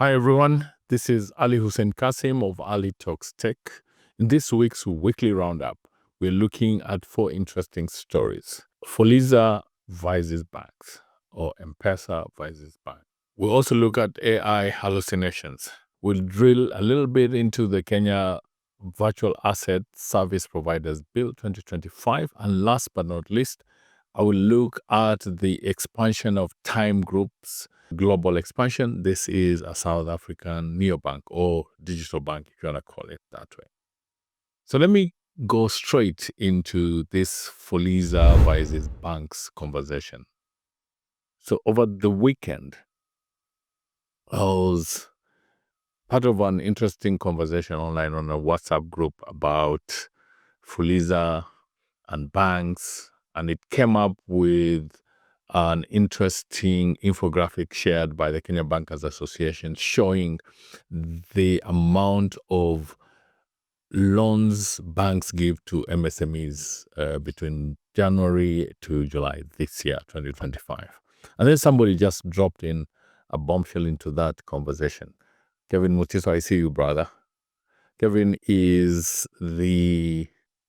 Hi everyone, this is Ali Hussein Kasim of Ali Talks Tech. In this week's Weekly Roundup, we're looking at 4 interesting stories. Fuliza versus banks, or M-Pesa versus bank. We'll also look at AI hallucinations. We'll drill a little bit into the Kenya Virtual Asset Service Providers Bill 2025. And last but not least, I will look at the expansion of Tyme Group's global expansion. This is a South African neobank or digital bank, if you want to call it that way. So let me go straight into this Fuliza versus banks conversation. So over the weekend, I was part of an interesting conversation online on a WhatsApp group about Fuliza and banks, and it came up with an interesting infographic shared by the Kenya Bankers Association showing the amount of loans banks give to MSMEs between January to July this year, 2025. And then somebody just dropped in a bombshell into that conversation. Kevin Mutiso, I see you, brother. Kevin is the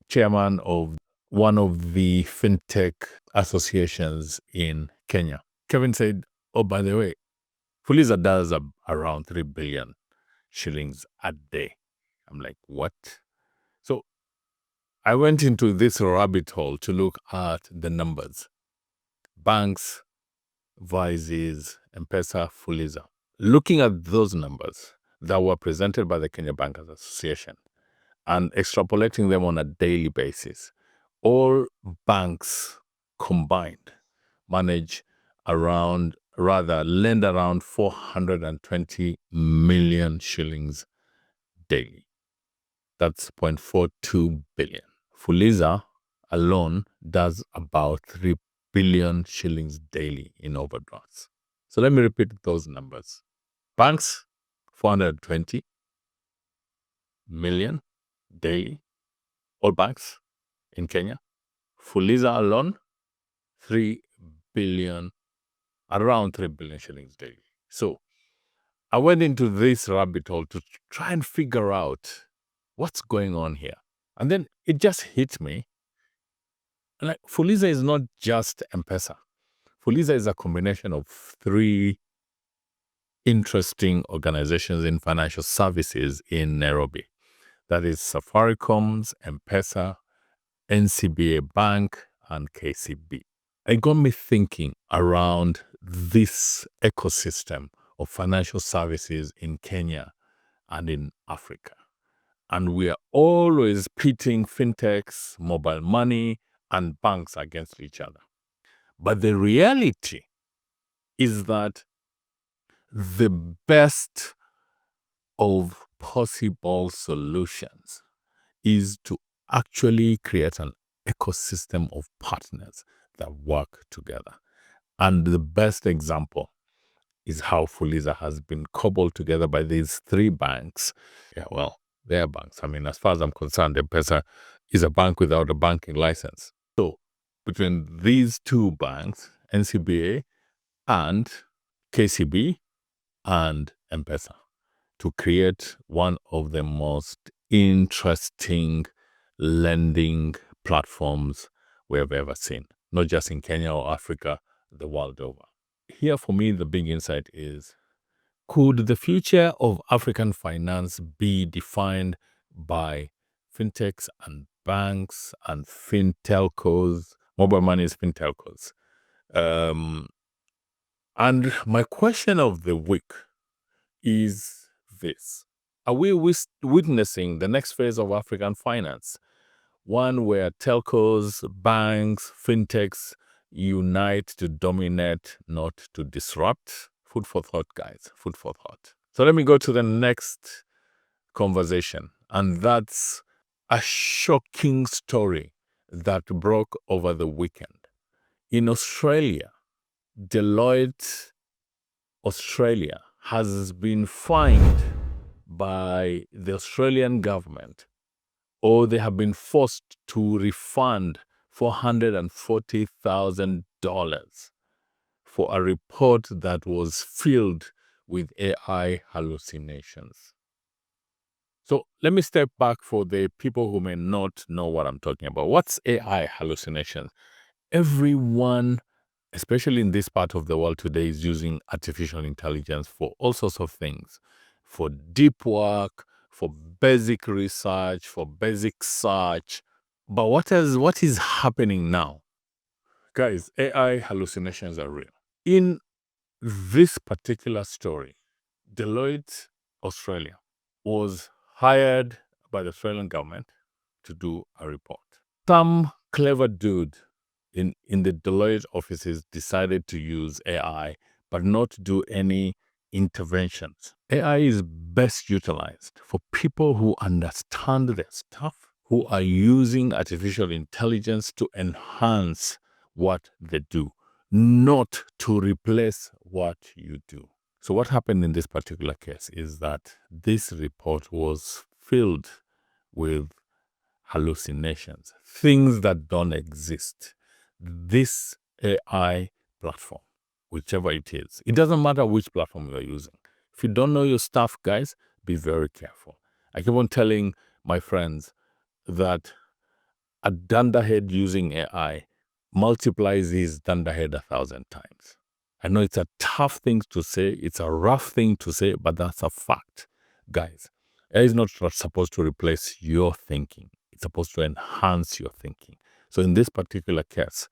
chairman of one of the fintech associations in Kenya. Kevin said, oh, by the way, Fuliza does around 3 billion shillings a day. I'm like, what? So I went into this rabbit hole to look at the numbers. Banks versus M-Pesa Fuliza. Looking at those numbers that were presented by the Kenya Bankers Association and extrapolating them on a daily basis, all banks combined lend around 420 million shillings daily. That's 0.42 billion. Fuliza alone does about 3 billion shillings daily in overdrafts. So let me repeat those numbers. Banks, 420 million daily, all banks in Kenya. Fuliza alone, 3 billion, around 3 billion shillings daily. So I went into this rabbit hole to try and figure out what's going on here. And then it just hit me. Like, Fuliza is not just M-Pesa. Fuliza is a combination of 3 interesting organizations in financial services in Nairobi. That is Safaricom's M-Pesa, NCBA Bank, and KCB. It got me thinking around this ecosystem of financial services in Kenya and in Africa. And we are always pitting fintechs, mobile money, and banks against each other. But the reality is that the best of possible solutions is to actually create an ecosystem of partners that work together. And the best example is how Fuliza has been cobbled together by these 3 banks. Yeah, well, they're banks. I mean, as far as I'm concerned, M-Pesa is a bank without a banking license. So between these 2 banks, NCBA and KCB and M-Pesa, to create one of the most interesting lending platforms we have ever seen, not just in Kenya or Africa, the world over. Here for me, the big insight is, could the future of African finance be defined by fintechs and banks and fintelcos? Mobile money is fintelcos. And my question of the week is this. Are we witnessing the next phase of African finance? One where telcos, banks, fintechs unite to dominate, not to disrupt? Food for thought, guys. Food for thought. So let me go to the next conversation. And that's a shocking story that broke over the weekend. In Australia, Deloitte Australia has been fined by the Australian government, or they have been forced to refund $440,000 for a report that was filled with AI hallucinations. So let me step back for the people who may not know what I'm talking about. What's AI hallucinations? Everyone, especially in this part of the world today, is using artificial intelligence for all sorts of things, for deep work, for basic research, for basic search. But what is happening now? Guys, AI hallucinations are real. In this particular story, Deloitte Australia was hired by the Australian government to do a report. Some clever dude in the Deloitte offices decided to use AI but not do any interventions. AI is best utilized for people who understand their stuff, who are using artificial intelligence to enhance what they do, not to replace what you do. So what happened in this particular case is that this report was filled with hallucinations, things that don't exist. This AI platform, whichever it doesn't matter which platform you're using. If you don't know your stuff, guys, be very careful. I keep on telling my friends that a dunderhead using AI multiplies his dunderhead 1,000 times. I know it's a tough thing to say, it's a rough thing to say, but that's a fact. Guys, AI is not supposed to replace your thinking. It's supposed to enhance your thinking. So in this particular case,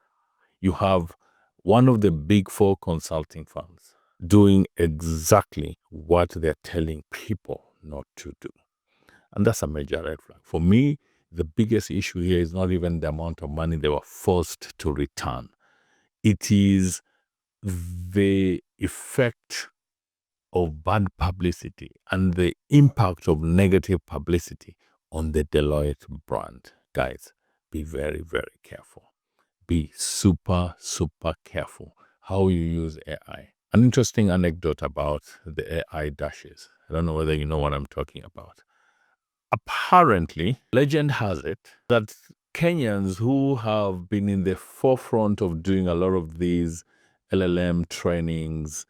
you have one of the big four consulting firms doing exactly what they're telling people not to do. And that's a major red flag. For me, the biggest issue here is not even the amount of money they were forced to return. It is the effect of bad publicity and the impact of negative publicity on the Deloitte brand. Guys, be very, very careful. Be super, super careful how you use AI. An interesting anecdote about the AI dashes. I don't know whether you know what I'm talking about. Apparently, legend has it that Kenyans who have been in the forefront of doing a lot of these LLM trainings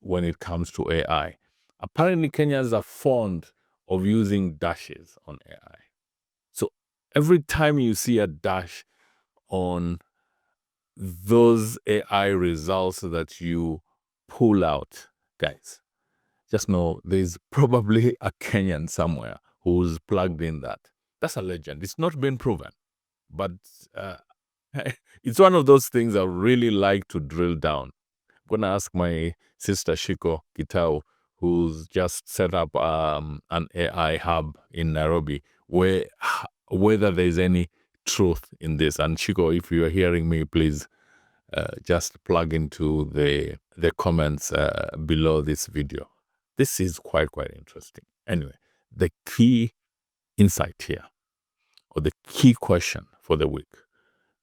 when it comes to AI, apparently Kenyans are fond of using dashes on AI. So every time you see a dash on those AI results that you pull out, guys, just know there's probably a Kenyan somewhere who's plugged in that. That's a legend. It's not been proven, but it's one of those things I really like to drill down. I'm going to ask my sister Shiko Kitao, who's just set up an AI hub in Nairobi, whether there's any truth in this. And Shiko, if you are hearing me, please just plug into the comments below this video. This is quite interesting. Anyway, the key insight here, or the key question for the week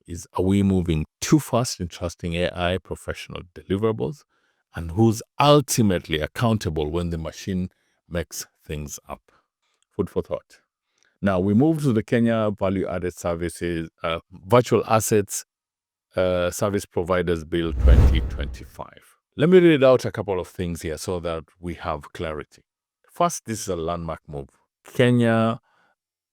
is, are we moving too fast in trusting AI professional deliverables? And who's ultimately accountable when the machine makes things up? Food for thought. Now we move to the Kenya Value-Added Services, Virtual Assets Service Providers Bill 2025. Let me read out a couple of things here so that we have clarity. First, this is a landmark move. Kenya,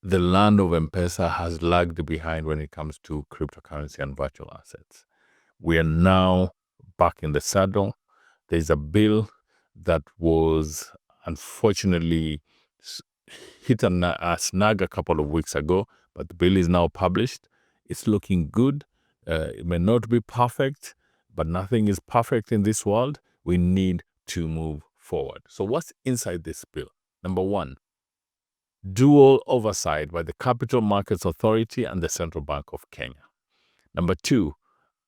the land of M-Pesa, has lagged behind when it comes to cryptocurrency and virtual assets. We are now back in the saddle. There's a bill that was unfortunately hit a snag a couple of weeks ago, but the bill is now published. It's looking good. It may not be perfect, but nothing is perfect in this world. We need to move forward. So what's inside this bill? Number one, dual oversight by the Capital Markets Authority and the Central Bank of Kenya. Number two,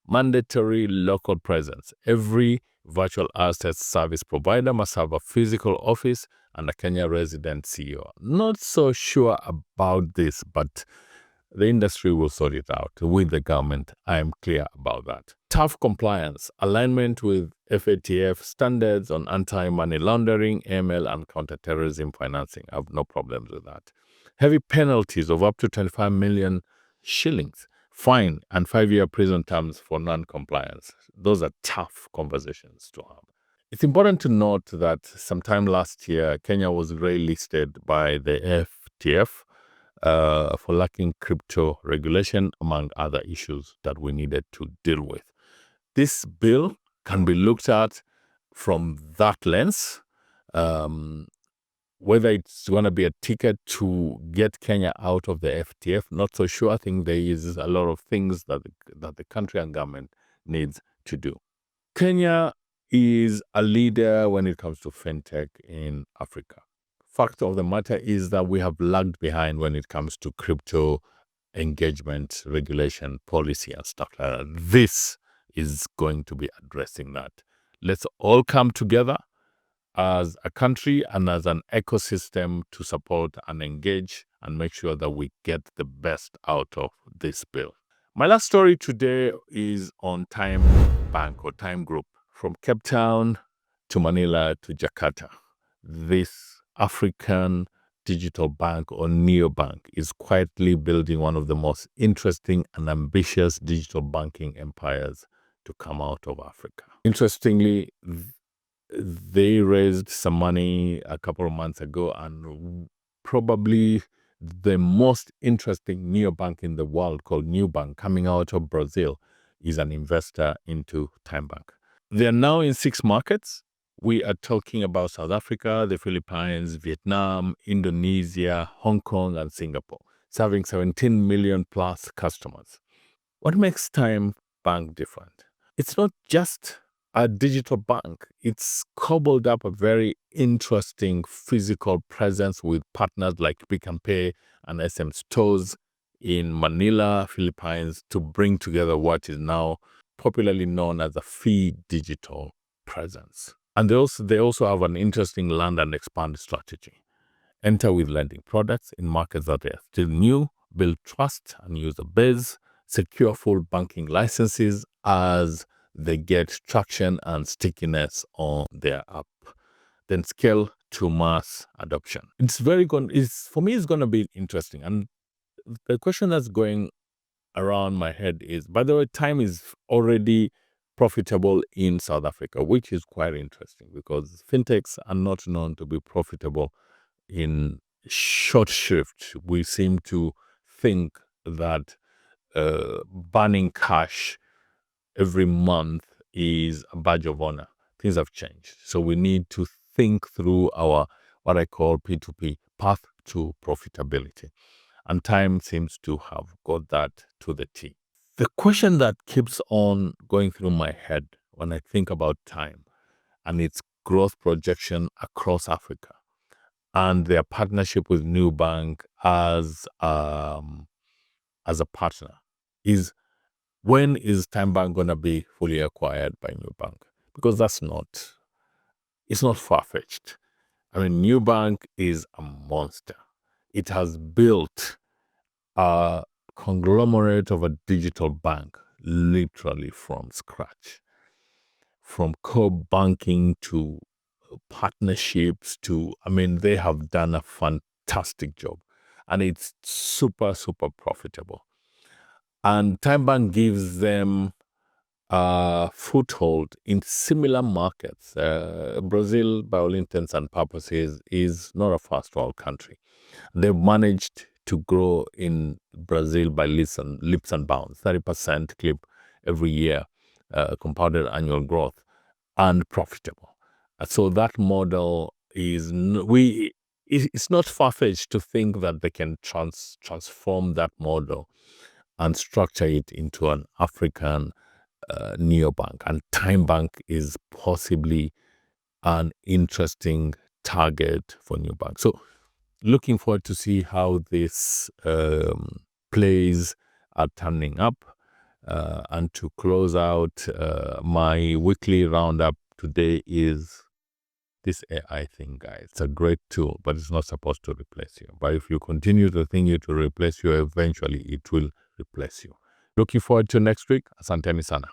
mandatory local presence. Every virtual asset service provider must have a physical office and a Kenya resident CEO. Not so sure about this, but the industry will sort it out with the government. I am clear about that. Tough compliance, alignment with FATF standards on anti-money laundering, AML, and counterterrorism financing. I have no problems with that. Heavy penalties of up to 25 million shillings, fine, and 5-year prison terms for non-compliance. Those are tough conversations to have. It's important to note that sometime last year, Kenya was grey-listed by the FTF for lacking crypto regulation, among other issues that we needed to deal with. This bill can be looked at from that lens. Whether it's going to be a ticket to get Kenya out of the FTF, not so sure. I think there is a lot of things that the country and government needs to do. Kenya is a leader when it comes to fintech in Africa. Fact of the matter is that we have lagged behind when it comes to crypto engagement, regulation, policy, and stuff like that. This is going to be addressing that. Let's all come together as a country and as an ecosystem to support and engage and make sure that we get the best out of this bill. My last story today is on Tyme Bank or Tyme Group. From Cape Town to Manila to Jakarta, this African digital bank or neobank is quietly building one of the most interesting and ambitious digital banking empires to come out of Africa. Interestingly, they raised some money a couple of months ago, and probably the most interesting neobank in the world, called Nubank, coming out of Brazil, is an investor into Tyme Bank. They are now in 6 markets. We are talking about South Africa, the Philippines, Vietnam, Indonesia, Hong Kong, and Singapore, serving 17 million plus customers. What makes Tyme Bank different? It's not just a digital bank. It's cobbled up a very interesting physical presence with partners like Pick and Pay and SM Stores in Manila, Philippines, to bring together what is now popularly known as a fee digital presence. And they also have an interesting land and expand strategy. Enter with lending products in markets that are still new, build trust and user base, secure full banking licenses as they get traction and stickiness on their app, then scale to mass adoption. For me, it's going to be interesting. And the question that's going around my head is, by the way, Tyme is already profitable in South Africa, which is quite interesting because fintechs are not known to be profitable in short shrift. We seem to think that burning cash every month is a badge of honor. Things have changed. So we need to think through our, what I call P2P, path to profitability. And Tyme seems to have got that to the T. The question that keeps on going through my head when I think about Tyme and its growth projection across Africa and their partnership with Nubank as a partner is, when is Tyme Bank going to be fully acquired by Nubank? Because it's not far-fetched. I mean, Nubank is a monster. It has built a conglomerate of a digital bank literally from scratch. From core banking to partnerships they have done a fantastic job. And it's super, super profitable. And Tyme Bank gives them a foothold in similar markets. Brazil, by all intents and purposes, is not a first-world country. They've managed to grow in Brazil by leaps and bounds, 30% clip every year, compounded annual growth, and profitable. So that model is, it's not far-fetched to think that they can transform that model and structure it into an African neobank. And Tyme Bank is possibly an interesting target for Nubank. So looking forward to see how this plays are turning up. And to close out my weekly roundup today is this AI thing, guys. It's a great tool, but it's not supposed to replace you. But if you continue to think it will replace you, eventually it will replace you. Looking forward to next week. Asanteni sana.